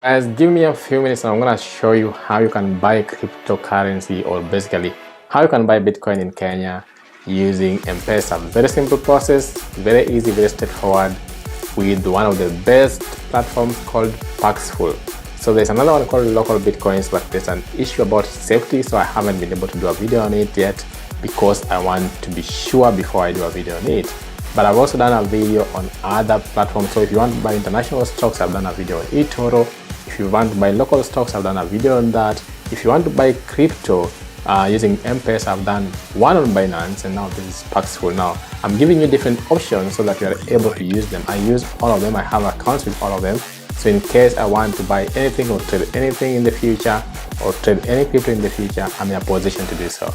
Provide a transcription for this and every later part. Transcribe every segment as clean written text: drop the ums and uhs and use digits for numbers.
Guys, give me a few minutes and I'm gonna show you how you can buy cryptocurrency, or basically how you can buy Bitcoin in Kenya using M-Pesa. Very simple process, very easy, very straightforward, with one of the best platforms called Paxful. So there's another one called Local Bitcoins, but there's an issue about safety, so I haven't been able to do a video on it yet because I want to be sure before I do a video on it. But I've also done a video on other platforms. So if you want to buy international stocks, I've done a video on eToro. If you want to buy local stocks, I've done a video on that. If you want to buy crypto using M-Pesa, I've done one on Binance, and now this is Paxful. Now I'm giving you different options so that you are able to use them. I use all of them. I have accounts with all of them. So in case I want to buy anything or trade anything in the future, or trade any crypto in the future, I'm in a position to do so.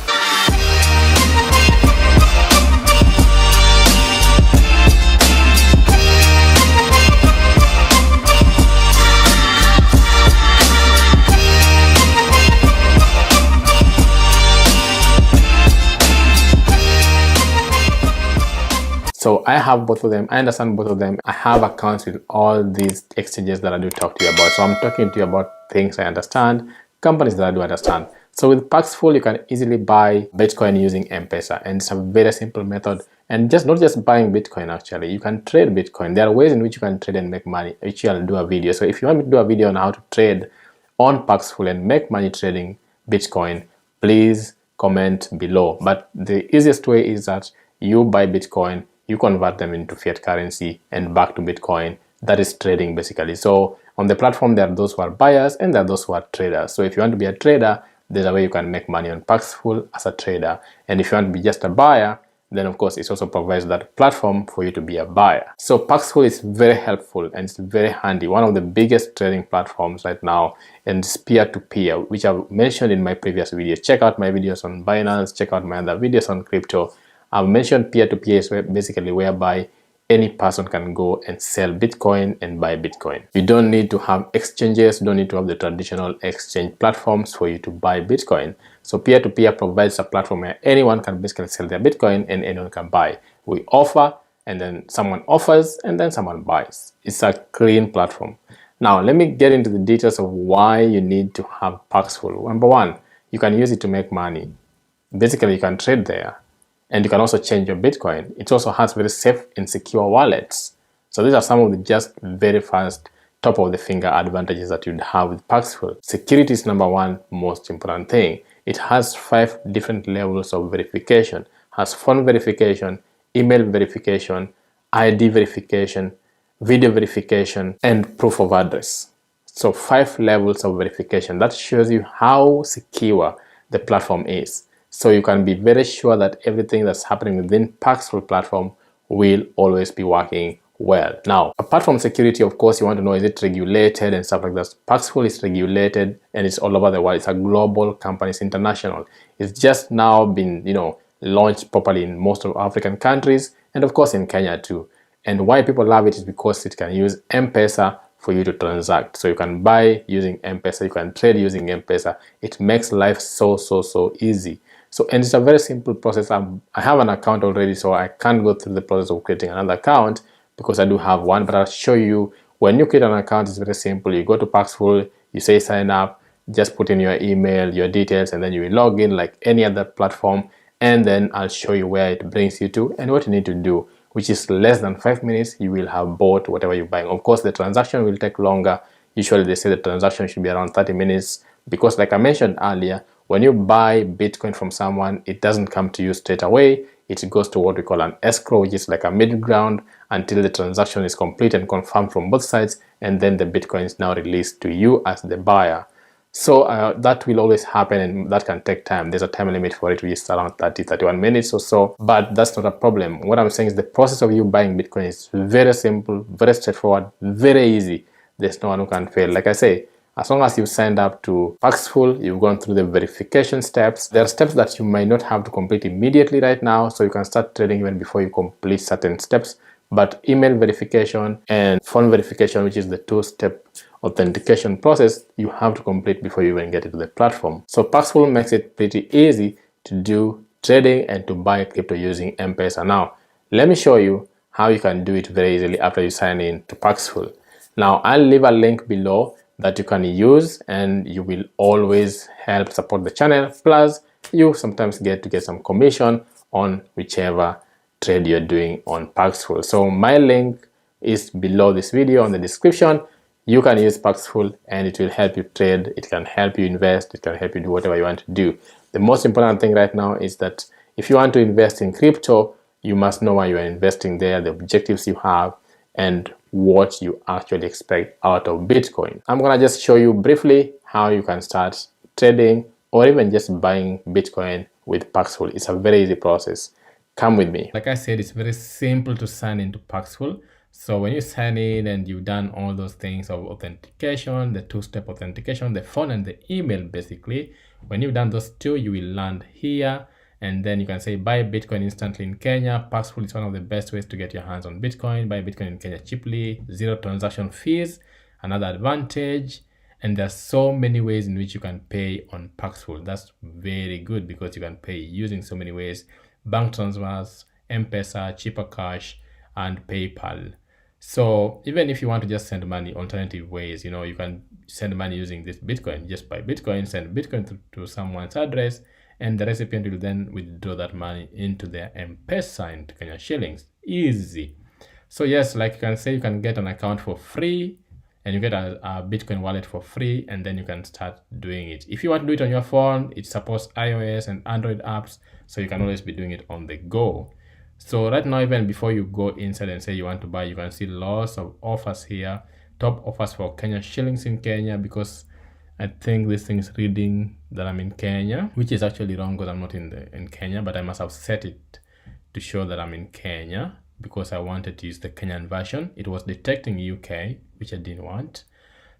So I have both of them. I understand both of them. I have accounts with all these exchanges that I do talk to you about. So I'm talking to you about things I understand, companies that I do understand. So with Paxful, you can easily buy Bitcoin using M-Pesa, and it's a very simple method. And not just buying Bitcoin, actually, you can trade Bitcoin. There are ways in which you can trade and make money, which I'll do a video. So if you want me to do a video on how to trade on Paxful and make money trading Bitcoin, please comment below. But the easiest way is that you buy Bitcoin, you convert them into fiat currency and back to Bitcoin. That is trading, basically. So on the platform, there are those who are buyers and there are those who are traders. So if you want to be a trader, there's a way you can make money on Paxful as a trader. And if you want to be just a buyer, then of course it also provides that platform for you to be a buyer. So Paxful is very helpful and it's very handy. One of the biggest trading platforms right now, and it's peer-to-peer, which I've mentioned in my previous video. Check out my videos on Binance, check out my other videos on crypto. I've mentioned peer-to-peer is basically whereby any person can go and sell Bitcoin and buy Bitcoin. You don't need to have exchanges, you don't need to have the traditional exchange platforms for you to buy Bitcoin. So peer-to-peer provides a platform where anyone can basically sell their Bitcoin and anyone can buy. We offer, and then someone offers, and then someone buys. It's a clean platform. Now, let me get into the details of why you need to have Paxful. Number one, you can use it to make money. Basically, you can trade there. And you can also change your Bitcoin. It also has very safe and secure wallets. So these are some of the just very fast, top of the finger advantages that you'd have with Paxful. Security is number one most important thing. It has 5 different levels of verification. It has phone verification, email verification, ID verification, video verification, and proof of address. So 5 levels of verification. That shows you how secure the platform is. So you can be very sure that everything that's happening within Paxful platform will always be working well. Now, apart from security, of course, you want to know, is it regulated and stuff like that. Paxful is regulated and it's all over the world. It's a global company, it's international. It's just now been, launched properly in most of African countries and of course in Kenya too. And why people love it is because it can use M-Pesa for you to transact. So you can buy using M-Pesa, you can trade using M-Pesa. It makes life so easy. So, and it's a very simple process. I have an account already, so I can't go through the process of creating another account because I do have one, but I'll show you. When you create an account, it's very simple. You go to Paxful, you say sign up, just put in your email, your details, and then you will log in like any other platform, and then I'll show you where it brings you to and what you need to do, which is less than 5 minutes. You will have bought whatever you're buying. Of course, the transaction will take longer. Usually they say the transaction should be around 30 minutes because, like I mentioned earlier, when you buy Bitcoin from someone, it doesn't come to you straight away. It goes to what we call an escrow, which is like a middle ground until the transaction is complete and confirmed from both sides, and then the Bitcoin is now released to you as the buyer. So that will always happen, and that can take time. There's a time limit for it, which is around 30-31 minutes or so, but that's not a problem. What I'm saying is the process of you buying Bitcoin is very simple, very straightforward, very easy. There's no one who can fail. Like I say, as long as you've signed up to Paxful, you've gone through the verification steps. There are steps that you might not have to complete immediately right now, so you can start trading even before you complete certain steps. But email verification and phone verification, which is the 2-step authentication process, you have to complete before you even get into the platform. So Paxful makes it pretty easy to do trading and to buy crypto using M-Pesa. Now, let me show you how you can do it very easily after you sign in to Paxful. Now, I'll leave a link below that you can use, and you will always help support the channel. Plus, you sometimes get to get some commission on whichever trade you're doing on Paxful. So my link is below this video on the description. You can use Paxful and it will help you trade, it can help you invest, it can help you do whatever you want to do. The most important thing right now is that if you want to invest in crypto, you must know why you are investing there, the objectives you have, and what you actually expect out of Bitcoin. I'm gonna just show you briefly how you can start trading or even just buying Bitcoin with Paxful. It's a very easy process. Come with me. Like I said, it's very simple to sign into Paxful. So when you sign in and you've done all those things of authentication, the two-step authentication, the phone and the email, basically, when you've done those two, you will land here, and then you can say buy Bitcoin instantly in Kenya. Paxful is one of the best ways to get your hands on Bitcoin. Buy Bitcoin in Kenya cheaply, zero transaction fees, another advantage. And there's so many ways in which you can pay on Paxful. That's very good because you can pay using so many ways: bank transfers, M-Pesa, cheaper cash, and PayPal. So even if you want to just send money, alternative ways, you can send money using this Bitcoin. Just buy Bitcoin, send Bitcoin to someone's address, and the recipient will then withdraw that money into their M-Pesa into Kenya shillings. Easy. So yes, like you can say, you can get an account for free, and you get a Bitcoin wallet for free, and then you can start doing it. If you want to do it on your phone, it supports iOS and Android apps, so you can always be doing it on the go. So right now, even before you go inside and say you want to buy, you can see lots of offers here. Top offers for Kenya shillings in Kenya, because I think this thing is reading that I'm in Kenya, which is actually wrong because I'm not in Kenya, but I must have set it to show that I'm in Kenya because I wanted to use the Kenyan version. It was detecting UK, which I didn't want.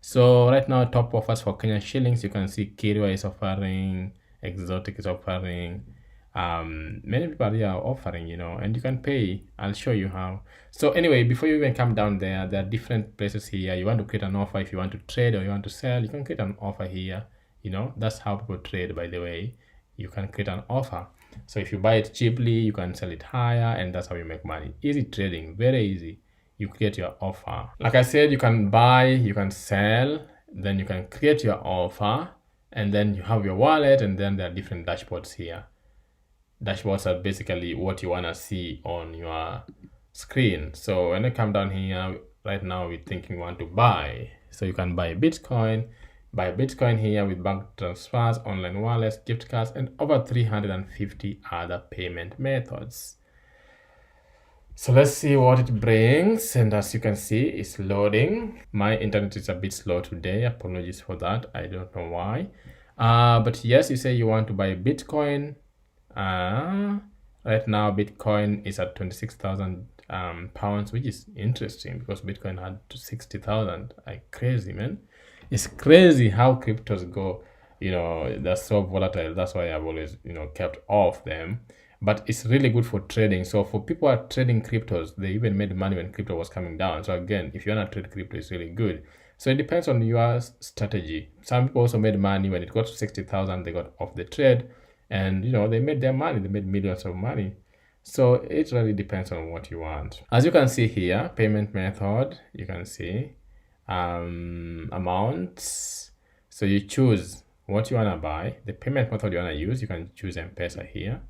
So right now, top offers for Kenyan shillings, you can see Kirwa is offering, Exotic is offering, many people are offering, and you can pay. I'll show you how. So anyway, before you even come down there are different places here. You want to create an offer. If you want to trade or you want to sell, you can create an offer here. That's how people trade, by the way. You can create an offer. So if you buy it cheaply, you can sell it higher, and that's how you make money. Easy trading, very easy. You create your offer. Like I said, you can buy, you can sell, then you can create your offer, and then you have your wallet, and then there are different dashboards here. Dashboards are basically what you want to see on your screen. So when I come down here, right now we're thinking we want to buy. So you can buy Bitcoin here with bank transfers, online wallets, gift cards, and over 350 other payment methods. So let's see what it brings. And as you can see, it's loading. My internet is a bit slow today. Apologies for that. I don't know why. But yes, you say you want to buy Bitcoin. Right now Bitcoin is at 26,000 pounds, which is interesting because Bitcoin had 60,000. Like, crazy, man. It's crazy how cryptos go. They're so volatile. That's why I've always kept off them. But it's really good for trading. So for people who are trading cryptos, they even made money when crypto was coming down. So again, if you want to trade crypto, it's really good. So it depends on your strategy. Some people also made money when it got to 60,000, they got off the trade. And they made their money, they made millions of money. So it really depends on what you want. As you can see here, payment method, you can see amounts. So you choose what you want to buy, the payment method you want to use. You can choose M-Pesa here,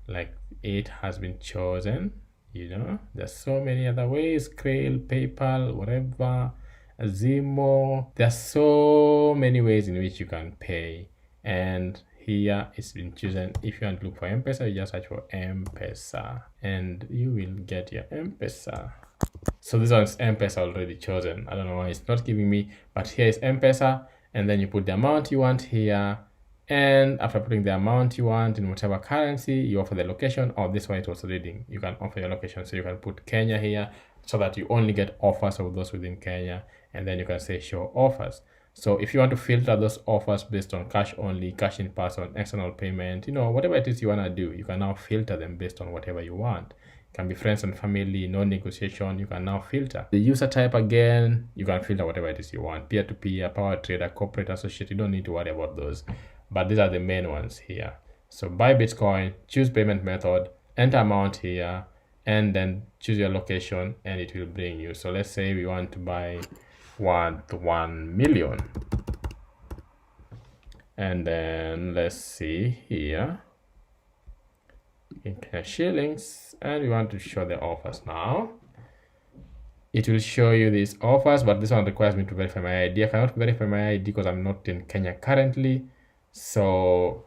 like it has been chosen. There's so many other ways: Krail, PayPal, whatever, Zimo. There's so many ways in which you can pay, and here it's been chosen. If you want to look for M-Pesa, you just search for M-Pesa and you will get your M-Pesa. So this one's M-Pesa already chosen. I don't know why it's not giving me, but here is M-Pesa, and then you put the amount you want here, and after putting the amount you want in whatever currency, you offer the location. Or this one, it was reading, you can offer your location, so you can put Kenya here so that you only get offers of those within Kenya, and then you can say show offers. So if you want to filter those offers based on cash only, cash in person, external payment, whatever it is you want to do, you can now filter them based on whatever you want. It can be friends and family, no negotiation, you can now filter. The user type, again, you can filter whatever it is you want. Peer-to-peer, power trader, corporate, associate, you don't need to worry about those. But these are the main ones here. So buy Bitcoin, choose payment method, enter amount here, and then choose your location, and it will bring you. So let's say we want to buy worth 1 million. And then let's see here in Kenya shillings, and we want to show the offers now. It will show you these offers, but this one requires me to verify my ID. I cannot verify my ID because I'm not in Kenya currently, so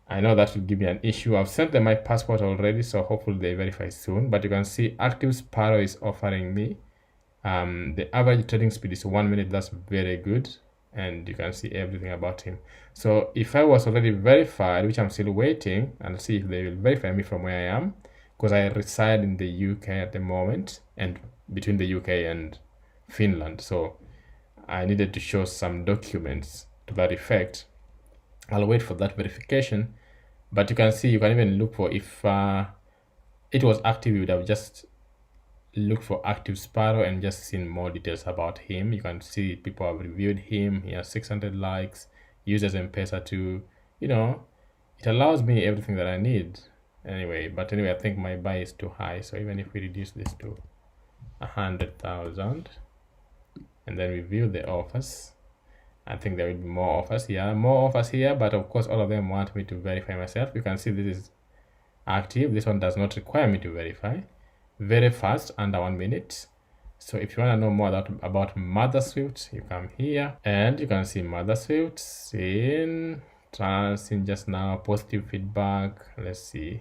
I know that will give me an issue. I've sent them my passport already, so hopefully they verify soon. But you can see Active Sparrow is offering me the average trading speed is 1 minute. That's very good, and you can see everything about him. So if I was already verified, which I'm still waiting, and see if they will verify me from where I am, because I reside in the UK at the moment, and between the UK and Finland, so I needed to show some documents to that effect. I'll wait for that verification, but you can see, you can even look for, if it was active, you would have just looked for Active Sparrow and just seen more details about him. You can see people have reviewed him. He has 600 likes, uses M-Pesa too. You know, it allows me everything that I need anyway. But anyway, I think my buy is too high, so even if we reduce this to 100,000 and then we view the offers, I think there will be more offers here, but of course all of them want me to verify myself. You can see this is active. This one does not require me to verify. Very fast, under 1 minute. So if you want to know more about Mother Swift, you come here and you can see Mother Swift in just now, positive feedback. Let's see,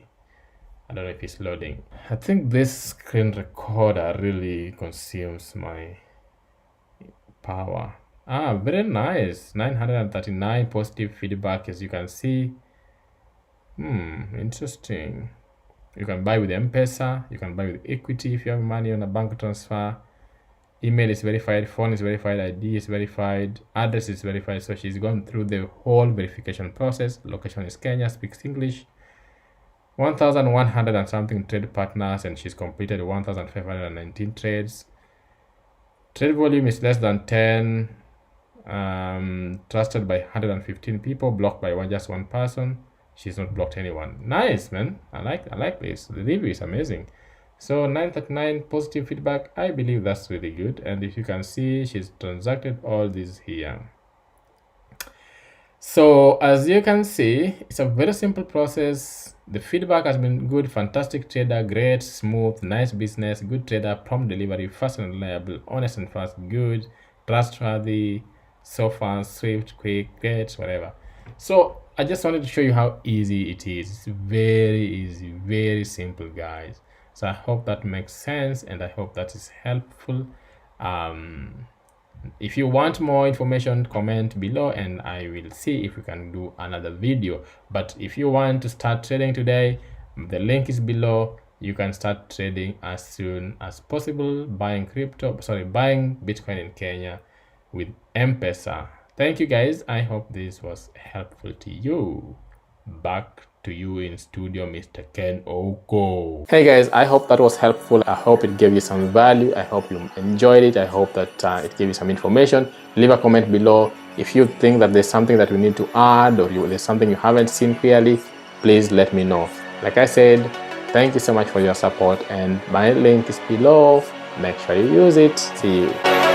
I don't know if it's loading. I think this screen recorder really consumes my power. Very nice. 939 positive feedback, as you can see. Interesting. You can buy with M-Pesa, you can buy with equity if you have money on a bank transfer. Email is verified, phone is verified, ID is verified, address is verified. So she's gone through the whole verification process. Location is Kenya, speaks English. 1,100 and something trade partners, and she's completed 1,519 trades. Trade volume is less than 10. Trusted by 115 people, blocked by just one person. She's not blocked anyone. Nice, man. I like this. The review is amazing. So 939 positive feedback. I believe that's really good. And if you can see, she's transacted all these here. So as you can see, it's a very simple process. The feedback has been good. Fantastic trader, great, smooth, nice business, good trader, prompt delivery, fast and reliable, honest and fast, good, trustworthy, so fast, swift, quick, great, whatever. So I just wanted to show you how easy it is. It's very easy, very simple, guys. So I hope that makes sense, and I hope that is helpful. If you want more information, comment below and I will see if we can do another video. But if you want to start trading today, the link is below. You can start trading as soon as possible, buying Bitcoin in Kenya with M-Pesa. Thank you, guys. I hope this was helpful to you. Back to you in studio, Mr. Ken Oko. Hey guys, I hope that was helpful. I hope it gave you some value. I hope you enjoyed it. I hope that it gave you some information. Leave a comment below. If you think that there's something that we need to add, or there's something you haven't seen clearly, please let me know. Like I said, thank you so much for your support, and my link is below. Make sure you use it. See you.